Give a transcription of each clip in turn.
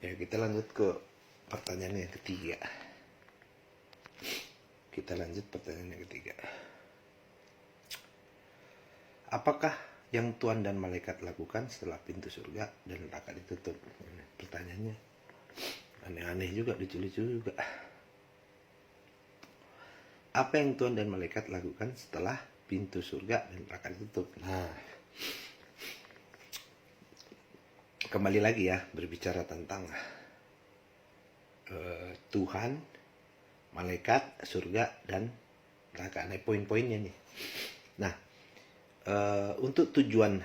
Ya, kita lanjut ke pertanyaan yang ketiga. Apakah yang Tuhan dan malaikat lakukan setelah pintu surga dan neraka ditutup? Pertanyaannya aneh-aneh juga, lucu-lucu juga. Apa yang Tuhan dan malaikat lakukan setelah pintu surga dan neraka ditutup? Nah, kembali lagi ya, berbicara tentang Tuhan, malaikat, surga, dan neraka. Nah, poin-poinnya nih. Nah, untuk tujuan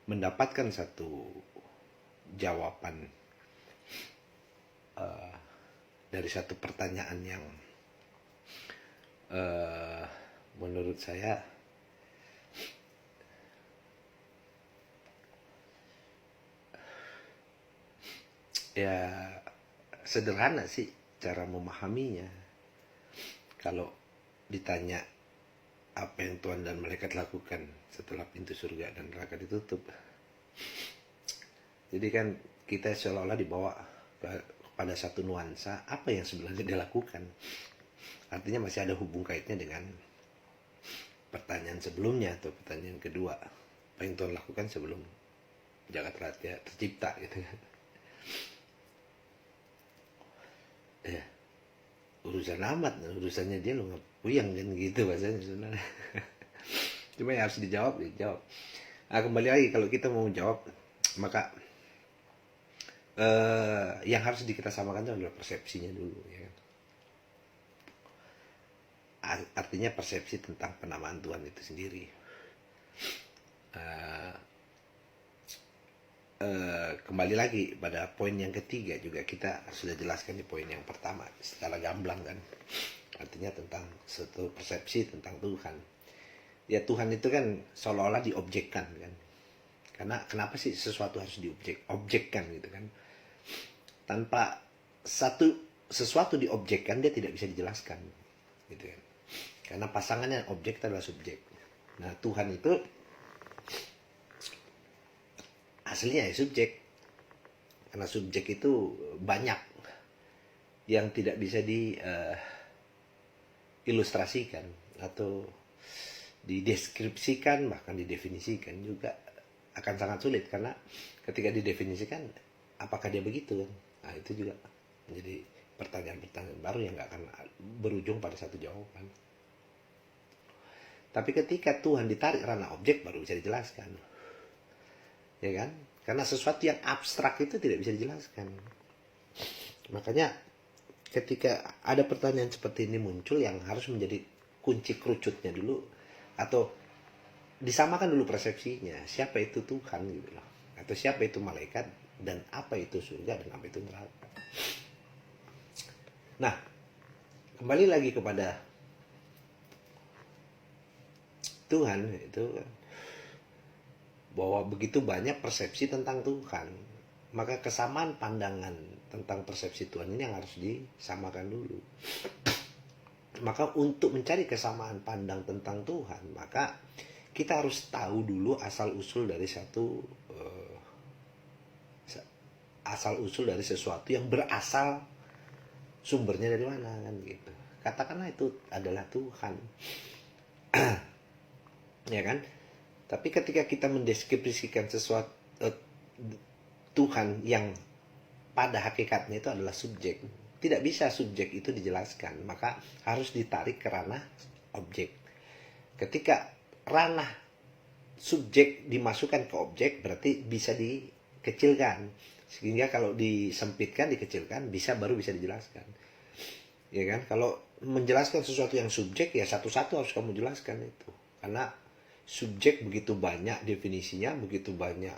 mendapatkan satu jawaban dari satu pertanyaan yang menurut saya ya sederhana sih cara memahaminya. Kalau ditanya apa yang Tuhan dan malaikat lakukan setelah pintu surga dan neraka ditutup, jadi kan kita seolah-olah dibawa pada satu nuansa apa yang sebenarnya dia lakukan. Artinya masih ada hubung kaitnya dengan pertanyaan sebelumnya atau pertanyaan kedua, apa yang Tuhan lakukan sebelum jagat raya tercipta gitu kan. Ya, urusan amat, urusannya dia lo ngepuyang kan gitu bahasanya sebenarnya. Cuma yang harus dijawab. Nah, kembali lagi kalau kita mau jawab, maka yang harus kita samakan itu adalah persepsinya dulu ya kan? Artinya persepsi tentang penamaan Tuhan itu sendiri. Kembali lagi pada poin yang ketiga juga kita sudah jelaskan di poin yang pertama secara gamblang kan, artinya tentang suatu persepsi tentang Tuhan. Ya, Tuhan itu kan seolah-olah diobjekkan kan, karena kenapa sih sesuatu harus diobjekkan gitu kan? Tanpa sesuatu diobjekkan dia tidak bisa dijelaskan gitu kan, karena pasangannya objek adalah subjek. Nah, Tuhan itu aslinya ya subjek, karena subjek itu banyak yang tidak bisa diilustrasikan atau dideskripsikan, bahkan didefinisikan juga akan sangat sulit, karena ketika didefinisikan apakah dia begitu kan? Nah, itu juga menjadi pertanyaan-pertanyaan baru yang nggak akan berujung pada satu jawaban. Tapi ketika Tuhan ditarik ranah objek baru bisa dijelaskan, ya kan? Karena sesuatu yang abstrak itu tidak bisa dijelaskan. Makanya ketika ada pertanyaan seperti ini muncul, yang harus menjadi kunci kerucutnya dulu, atau disamakan dulu persepsinya, siapa itu Tuhan gitu loh, atau siapa itu malaikat, dan apa itu surga, dan apa itu neraka. Nah, kembali lagi kepada Tuhan itu, bahwa begitu banyak persepsi tentang Tuhan, maka kesamaan pandangan tentang persepsi Tuhan ini yang harus disamakan dulu. Maka untuk mencari kesamaan pandang tentang Tuhan, maka kita harus tahu dulu asal usul dari sesuatu yang berasal sumbernya dari mana kan gitu. Katakanlah itu adalah Tuhan. Ya kan? Tapi ketika kita mendeskripsikan sesuatu Tuhan yang pada hakikatnya itu adalah subjek, tidak bisa subjek itu dijelaskan, maka harus ditarik ke ranah objek. Ketika ranah subjek dimasukkan ke objek, berarti bisa dikecilkan, sehingga kalau disempitkan, dikecilkan, baru bisa dijelaskan. Ya kan? Kalau menjelaskan sesuatu yang subjek, ya satu-satu harus kamu jelaskan itu, karena subjek begitu banyak definisinya, begitu banyak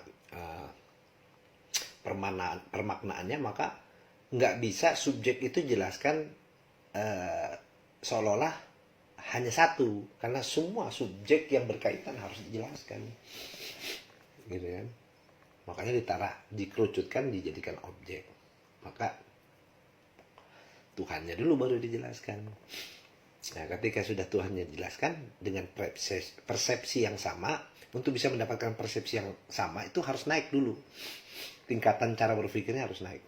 permaknaannya, maka nggak bisa subjek itu jelaskan seolah-olah hanya satu, karena semua subjek yang berkaitan harus dijelaskan gitu kan. Makanya dikerucutkan, dijadikan objek, maka Tuhannya dulu baru dijelaskan. Nah, ketika sudah Tuhannya dijelaskan dengan persepsi yang sama, untuk bisa mendapatkan persepsi yang sama itu harus naik dulu. tingkatan cara berpikirnya harus naik,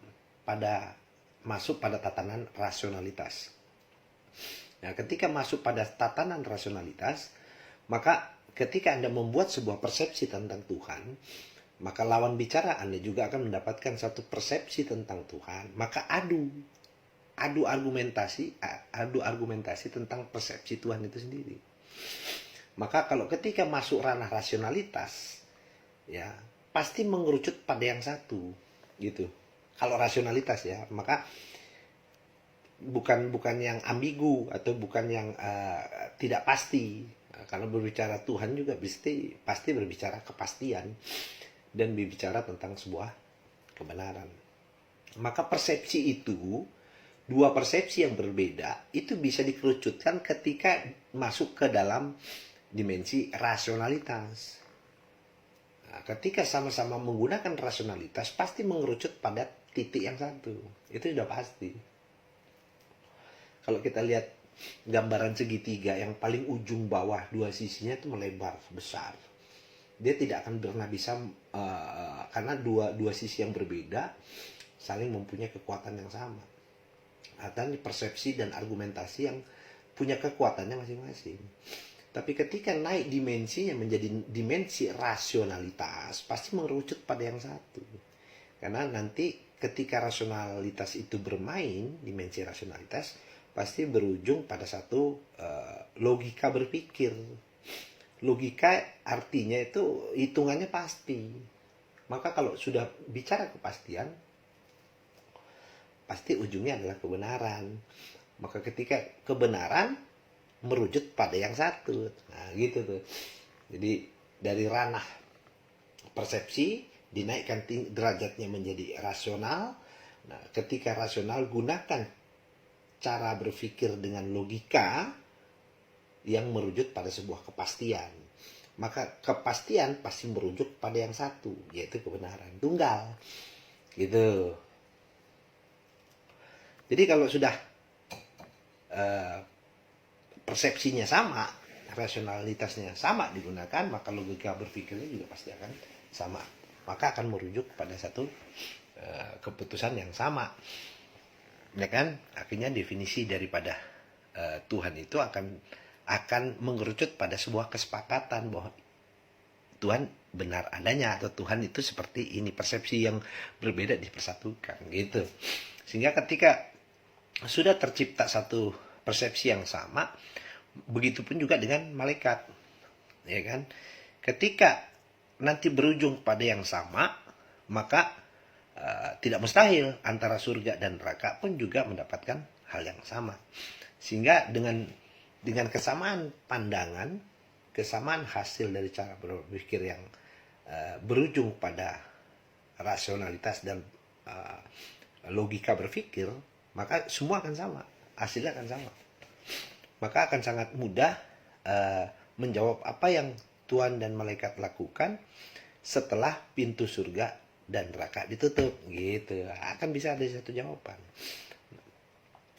masuk pada tatanan rasionalitas. Nah, ketika masuk pada tatanan rasionalitas, maka ketika Anda membuat sebuah persepsi tentang Tuhan, maka lawan bicara Anda juga akan mendapatkan satu persepsi tentang Tuhan. Maka adu argumentasi tentang persepsi Tuhan itu sendiri. Maka kalau ketika masuk ranah rasionalitas, ya pasti mengerucut pada yang satu, gitu. Kalau rasionalitas ya, maka bukan yang ambigu atau bukan yang tidak pasti. Kalau berbicara Tuhan juga pasti berbicara kepastian dan berbicara tentang sebuah kebenaran. Maka persepsi itu, dua persepsi yang berbeda itu bisa dikerucutkan ketika masuk ke dalam dimensi rasionalitas. Nah, ketika sama-sama menggunakan rasionalitas pasti mengerucut pada titik yang satu. Itu sudah pasti. Kalau kita lihat gambaran segitiga yang paling ujung bawah, dua sisinya itu melebar besar. Dia tidak akan pernah bisa karena dua sisi yang berbeda saling mempunyai kekuatan yang sama. Atau persepsi dan argumentasi yang punya kekuatannya masing-masing. Tapi ketika naik dimensinya menjadi dimensi rasionalitas, pasti mengerucut pada yang satu. Karena nanti ketika rasionalitas itu bermain, dimensi rasionalitas, pasti berujung pada satu logika berpikir. Logika artinya itu hitungannya pasti. Maka kalau sudah bicara kepastian, pasti ujungnya adalah kebenaran. Maka ketika kebenaran merujuk pada yang satu. Nah, gitu tuh. Jadi dari ranah persepsi dinaikkan derajatnya menjadi rasional. Nah, ketika rasional gunakan cara berpikir dengan logika yang merujuk pada sebuah kepastian. Maka kepastian pasti merujuk pada yang satu, yaitu kebenaran tunggal. Gitu. Jadi kalau sudah persepsinya sama, rasionalitasnya sama digunakan, maka logika berpikirnya juga pasti akan sama. Maka akan merujuk pada satu keputusan yang sama. Ya kan? Akhirnya definisi daripada Tuhan itu akan mengerucut pada sebuah kesepakatan bahwa Tuhan benar adanya, atau Tuhan itu seperti ini, persepsi yang berbeda dipersatukan, gitu. Sehingga ketika sudah tercipta satu persepsi yang sama, begitupun juga dengan malaikat, ya kan? Ketika nanti berujung pada yang sama, maka tidak mustahil antara surga dan neraka pun juga mendapatkan hal yang sama. Sehingga dengan kesamaan pandangan, kesamaan hasil dari cara berpikir yang berujung pada rasionalitas dan logika berpikir, maka semua akan sama, hasilnya akan sama. Maka akan sangat mudah menjawab apa yang Tuhan dan malaikat lakukan setelah pintu surga dan neraka ditutup, gitu. Akan bisa ada satu jawaban.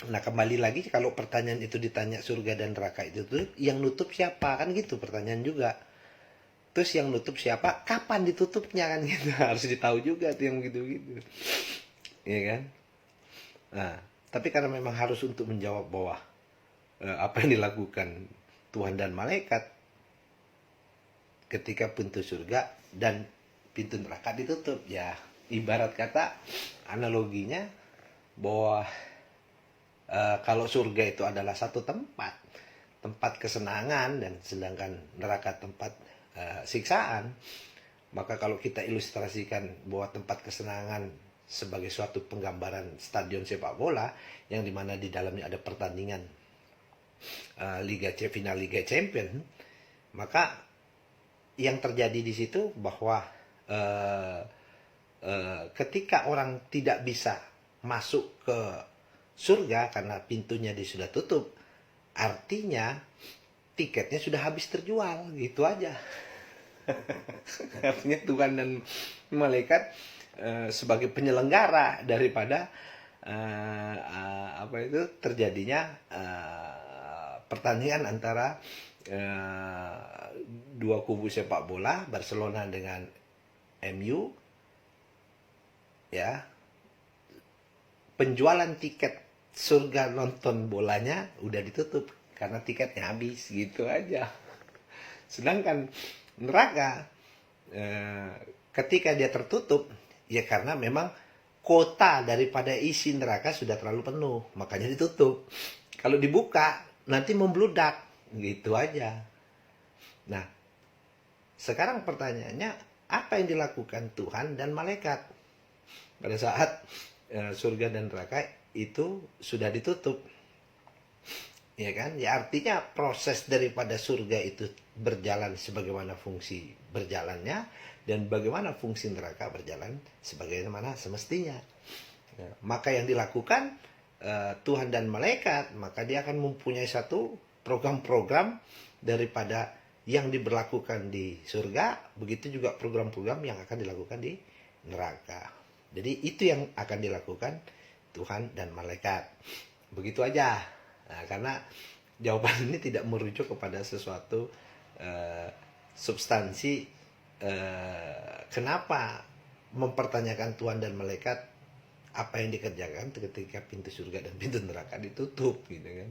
Nah, kembali lagi kalau pertanyaan itu ditanya surga dan neraka itu tuh yang nutup siapa, kan gitu pertanyaan juga. Terus yang nutup siapa, kapan ditutupnya, kan gitu. Harus ditahu juga tuh yang gitu-gitu. Iya kan? Nah, tapi karena memang harus untuk menjawab bahwa apa yang dilakukan Tuhan dan malaikat ketika pintu surga dan pintu neraka ditutup, ya ibarat kata analoginya bahwa kalau surga itu adalah satu tempat kesenangan, dan sedangkan neraka tempat siksaan, maka kalau kita ilustrasikan bahwa tempat kesenangan sebagai suatu penggambaran stadion sepak bola yang dimana di dalamnya ada pertandingan final Liga Champion, maka yang terjadi di situ bahwa ketika orang tidak bisa masuk ke surga karena pintunya sudah tutup, artinya tiketnya sudah habis terjual, gitu aja. Artinya Tuhan dan malaikat sebagai penyelenggara daripada terjadinya pertandingan antara dua kubu sepak bola, Barcelona dengan MU, ya, penjualan tiket surga nonton bolanya udah ditutup karena tiketnya habis, gitu aja. Sedangkan neraka ketika dia tertutup, ya karena memang kota daripada isi neraka sudah terlalu penuh, makanya ditutup. Kalau dibuka nanti membludak, gitu aja. Nah, sekarang pertanyaannya, apa yang dilakukan Tuhan dan malaikat pada saat surga dan neraka itu sudah ditutup? Ya kan? Ya artinya proses daripada surga itu berjalan sebagaimana fungsi berjalannya, dan bagaimana fungsi neraka berjalan sebagaimana semestinya. Ya, maka yang dilakukan Tuhan dan malaikat, maka dia akan mempunyai satu program-program daripada yang diberlakukan di surga, begitu juga program-program yang akan dilakukan di neraka. Jadi itu yang akan dilakukan Tuhan dan malaikat. Begitu aja. Nah, karena jawaban ini tidak merujuk kepada sesuatu substansi kenapa mempertanyakan Tuhan dan malaikat apa yang dikerjakan ketika pintu surga dan pintu neraka ditutup, gitu kan.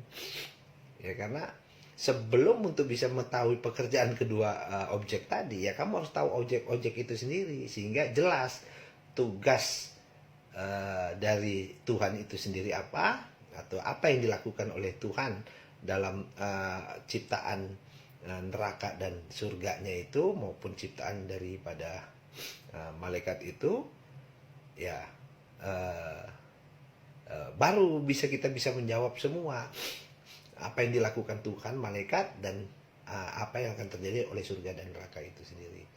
Ya karena sebelum untuk bisa mengetahui pekerjaan kedua objek tadi, ya kamu harus tahu objek-objek itu sendiri, sehingga jelas tugas dari Tuhan itu sendiri apa, atau apa yang dilakukan oleh Tuhan dalam ciptaan neraka dan surganya itu, maupun ciptaan daripada malaikat itu, ya baru kita bisa menjawab semua apa yang dilakukan Tuhan, malaikat, dan apa yang akan terjadi oleh surga dan neraka itu sendiri.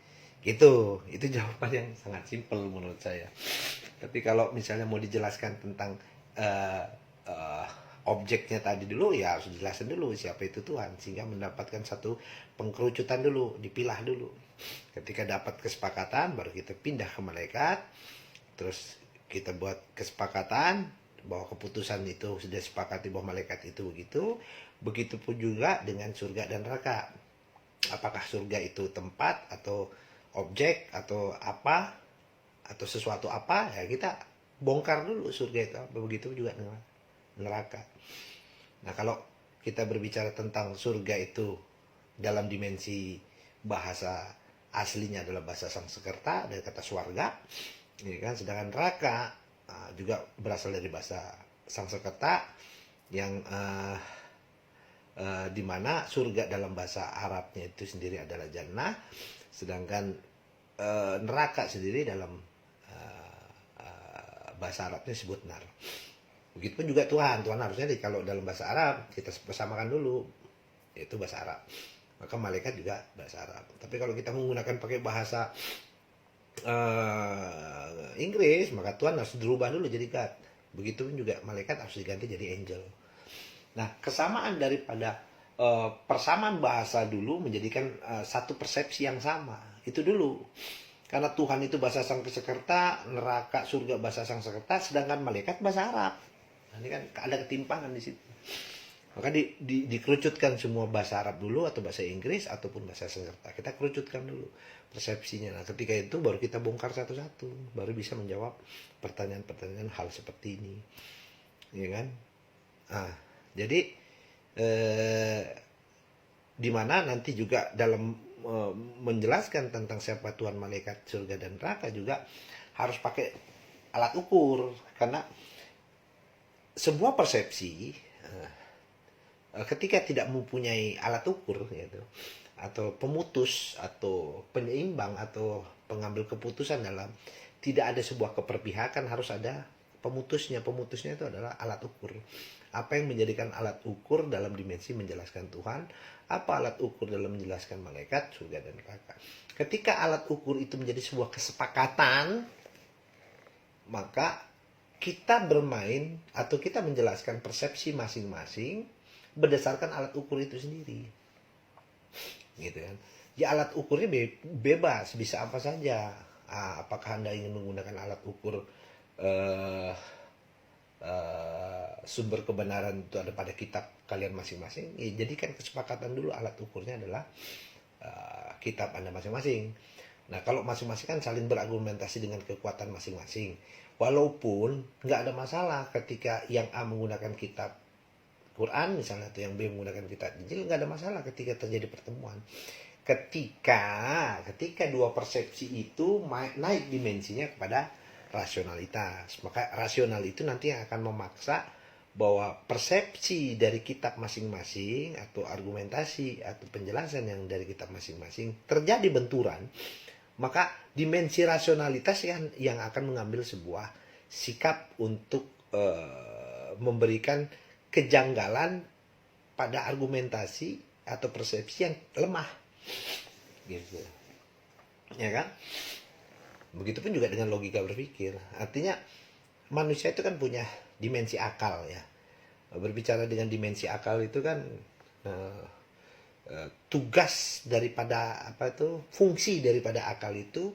Itu jawaban yang sangat simpel menurut saya. Tapi kalau misalnya mau dijelaskan tentang objeknya tadi dulu, ya harus dijelasin dulu siapa itu Tuhan, sehingga mendapatkan satu pengkerucutan dulu, dipilah dulu. Ketika dapat kesepakatan, baru kita pindah ke malaikat, terus kita buat kesepakatan bahwa keputusan itu sudah sepakati bahwa malaikat itu begitu. Begitupun juga dengan surga dan neraka. Apakah surga itu tempat atau objek atau apa, atau sesuatu apa, ya kita bongkar dulu surga itu apa. Begitu juga dengan neraka. Nah, kalau kita berbicara tentang surga itu dalam dimensi bahasa aslinya adalah bahasa Sanskerta dari kata swarga, ya kan. Sedangkan neraka juga berasal dari bahasa Sanskerta yang di mana surga dalam bahasa Arabnya itu sendiri adalah jannah, sedangkan neraka sendiri dalam bahasa Arabnya disebut nar. Begitupun juga Tuhan harusnya kalau dalam bahasa Arab kita persamakan dulu, yaitu bahasa Arab. Maka malaikat juga bahasa Arab. Tapi kalau kita menggunakan pakai bahasa Inggris, maka Tuhan harus dirubah dulu jadi God. Begitupun juga malaikat harus diganti jadi angel. Nah, kesamaan daripada persamaan bahasa dulu menjadikan satu persepsi yang sama. Itu dulu. Karena Tuhan itu bahasa Sanskerta, neraka, surga bahasa Sanskerta, sedangkan malaikat bahasa Arab. Nah, ini kan ada ketimpangan di situ. Maka dikerucutkan semua bahasa Arab dulu, atau bahasa Inggris, ataupun bahasa Sanskerta. Kita kerucutkan dulu persepsinya. Nah, ketika itu baru kita bongkar satu-satu, baru bisa menjawab pertanyaan-pertanyaan hal seperti ini, ya kan? Nah, jadi di mana nanti juga dalam menjelaskan tentang siapa Tuhan, malaikat, surga dan neraka juga harus pakai alat ukur, karena sebuah persepsi ketika tidak mempunyai alat ukur, yaitu atau pemutus atau penyeimbang atau pengambil keputusan dalam, tidak ada sebuah keperpihakan, harus ada pemutusnya. Pemutusnya itu adalah alat ukur. Apa yang menjadikan alat ukur dalam dimensi menjelaskan Tuhan, apa alat ukur dalam menjelaskan malaikat, surga dan neraka. Ketika alat ukur itu menjadi sebuah kesepakatan, maka kita bermain atau kita menjelaskan persepsi masing-masing berdasarkan alat ukur itu sendiri, gitu kan. Ya alat ukurnya bebas, bisa apa saja. Apakah Anda ingin menggunakan alat ukur sumber kebenaran itu ada pada kitab kalian masing-masing, ya jadikan kesepakatan dulu alat ukurnya adalah kitab Anda masing-masing. Nah, kalau masing-masing kan saling berargumentasi dengan kekuatan masing-masing. Walaupun nggak ada masalah ketika yang A menggunakan kitab Quran misalnya, atau yang B menggunakan kitab Injil, nggak ada masalah ketika terjadi pertemuan. Ketika dua persepsi itu naik dimensinya kepada rasionalitas, maka rasional itu nanti yang akan memaksa bahwa persepsi dari kitab masing-masing atau argumentasi atau penjelasan yang dari kitab masing-masing terjadi benturan, maka dimensi rasionalitas yang akan mengambil sebuah sikap untuk memberikan kejanggalan pada argumentasi atau persepsi yang lemah, gitu, ya kan? Begitupun juga dengan logika berpikir. Artinya manusia itu kan punya dimensi akal ya. Berbicara dengan dimensi akal itu kan tugas daripada fungsi daripada akal itu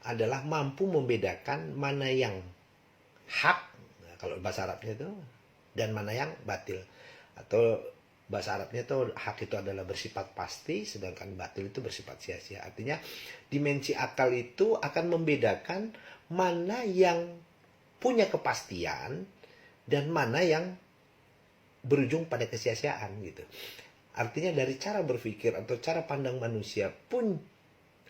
adalah mampu membedakan mana yang hak, nah, kalau bahasa Arabnya itu, dan mana yang batil. Atau bahasa Arabnya itu hak itu adalah bersifat pasti, sedangkan batil itu bersifat sia-sia. Artinya dimensi akal itu akan membedakan mana yang punya kepastian dan mana yang berujung pada kesia-siaan gitu. Artinya dari cara berpikir atau cara pandang manusia pun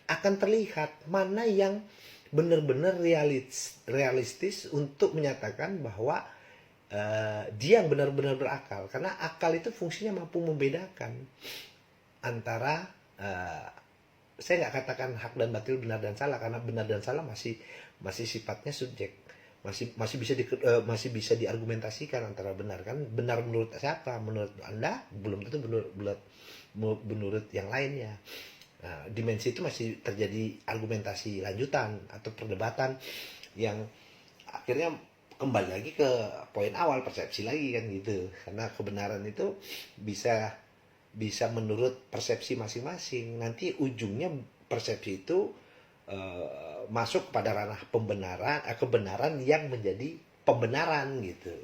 akan terlihat mana yang benar-benar realistis untuk menyatakan bahwa dia yang benar-benar berakal. Karena akal itu fungsinya mampu membedakan antara saya nggak katakan hak dan batil, benar dan salah, karena benar dan salah masih sifatnya subjek, masih bisa diargumentasikan antara benar, kan benar menurut siapa, menurut Anda belum tentu menurut yang lainnya. Nah, dimensi itu masih terjadi argumentasi lanjutan atau perdebatan yang akhirnya kembali lagi ke poin awal, persepsi lagi kan gitu. Karena kebenaran itu bisa menurut persepsi masing-masing. Nanti ujungnya persepsi itu masuk pada ranah kebenaran yang menjadi pembenaran gitu.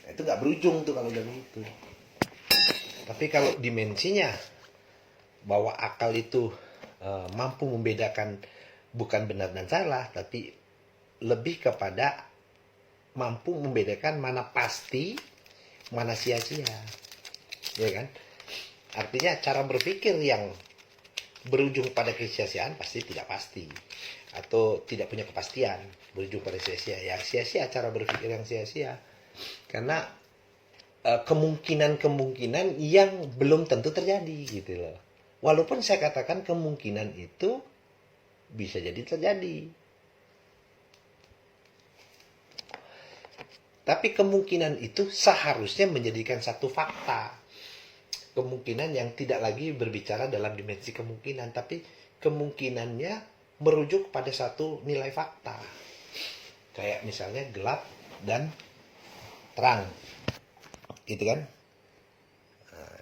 Itu nggak berujung tuh kalau udah begitu. Tapi kalau dimensinya bahwa akal itu mampu membedakan bukan benar dan salah, tapi lebih kepada mampu membedakan mana pasti, mana sia-sia, ya kan? Artinya cara berpikir yang berujung pada kesia-siaan pasti tidak pasti, atau tidak punya kepastian, berujung pada sia-sia. Ya sia-sia cara berpikir yang sia-sia, karena kemungkinan-kemungkinan yang belum tentu terjadi gitu loh. Walaupun saya katakan kemungkinan itu bisa jadi terjadi, tapi kemungkinan itu seharusnya menjadikan satu fakta. Kemungkinan yang tidak lagi berbicara dalam dimensi kemungkinan, tapi kemungkinannya merujuk pada satu nilai fakta. Kayak misalnya gelap dan terang, gitu kan?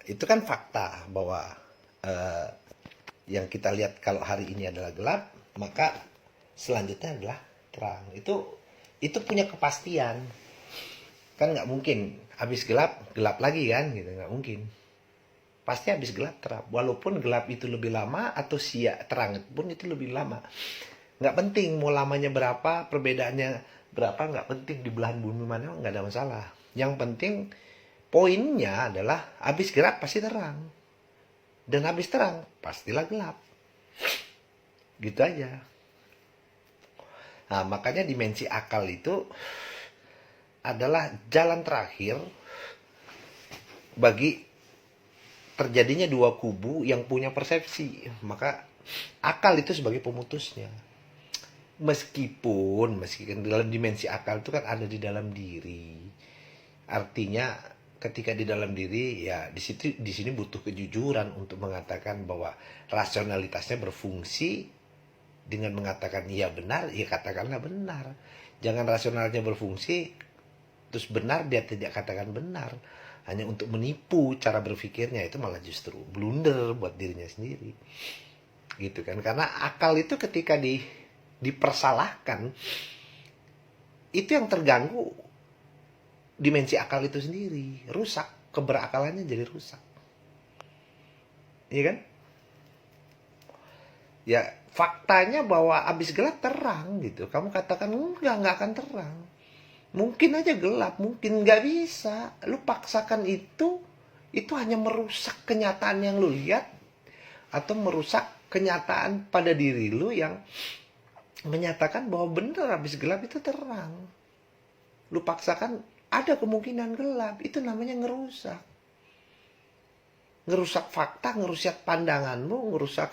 Itu kan fakta bahwa yang kita lihat kalau hari ini adalah gelap, maka selanjutnya adalah terang. Itu punya kepastian. Kan nggak mungkin habis gelap lagi kan, gitu, nggak mungkin. Pasti habis gelap terang. Walaupun gelap itu lebih lama atau terang pun itu lebih lama. Nggak penting mau lamanya berapa, perbedaannya berapa, nggak penting di belahan bumi mana, nggak ada masalah. Yang penting poinnya adalah habis gelap pasti terang, dan habis terang pastilah gelap. Gitu aja. Nah, makanya dimensi akal itu adalah jalan terakhir bagi terjadinya dua kubu yang punya persepsi. Maka akal itu sebagai pemutusnya. Meskipun dalam dimensi akal itu kan ada di dalam diri. Artinya ketika di dalam diri, ya di sini butuh kejujuran untuk mengatakan bahwa rasionalitasnya berfungsi. Dengan mengatakan iya benar, ya katakanlah benar. Jangan rasionalnya berfungsi terus benar dia tidak katakan benar, hanya untuk menipu cara berpikirnya. Itu malah justru blunder buat dirinya sendiri, gitu kan? Karena akal itu ketika dipersalahkan, itu yang terganggu dimensi akal itu sendiri, rusak, keberakalannya jadi rusak, iya kan? Ya faktanya bahwa habis gelap terang gitu. Kamu katakan nggak akan terang. Mungkin aja gelap, mungkin nggak bisa. Lu paksakan itu hanya merusak kenyataan yang lu lihat atau merusak kenyataan pada diri lu yang menyatakan bahwa benar habis gelap itu terang. Lu paksakan ada kemungkinan gelap, itu namanya ngerusak. Ngerusak fakta, ngerusak pandanganmu, ngerusak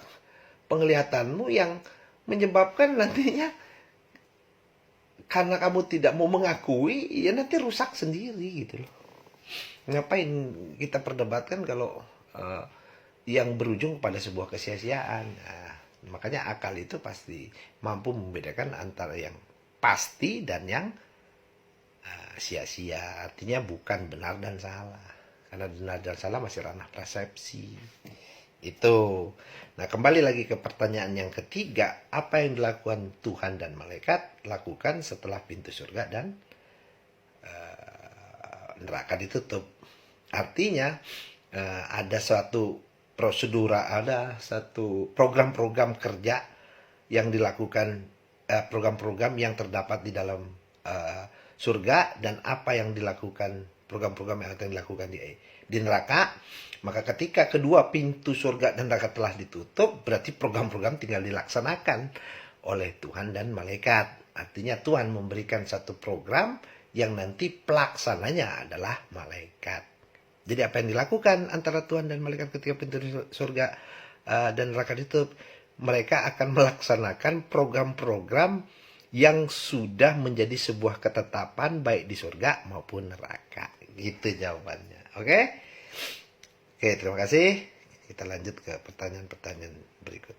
penglihatanmu yang menyebabkan nantinya karena kamu tidak mau mengakui, ya nanti rusak sendiri gitu loh. Ngapain kita perdebatkan kalau yang berujung pada sebuah kesia-siaan. Nah, makanya akal itu pasti mampu membedakan antara yang pasti dan yang sia-sia. Artinya bukan benar dan salah. Karena benar dan salah masih ranah persepsi. Itu. Nah, kembali lagi ke pertanyaan yang ketiga. Apa yang dilakukan Tuhan dan malaikat lakukan setelah pintu surga dan neraka ditutup? Artinya ada suatu prosedur, ada satu program-program kerja yang dilakukan, program-program yang terdapat di dalam surga, dan apa yang dilakukan, program-program yang akan dilakukan di neraka. Maka ketika kedua pintu surga dan neraka telah ditutup, berarti program-program tinggal dilaksanakan oleh Tuhan dan malaikat. Artinya Tuhan memberikan satu program yang nanti pelaksananya adalah malaikat. Jadi apa yang dilakukan antara Tuhan dan malaikat ketika pintu surga dan neraka ditutup? Mereka akan melaksanakan program-program yang sudah menjadi sebuah ketetapan baik di surga maupun neraka. Gitu jawabannya. Oke? Oke, terima kasih. Kita lanjut ke pertanyaan-pertanyaan berikut.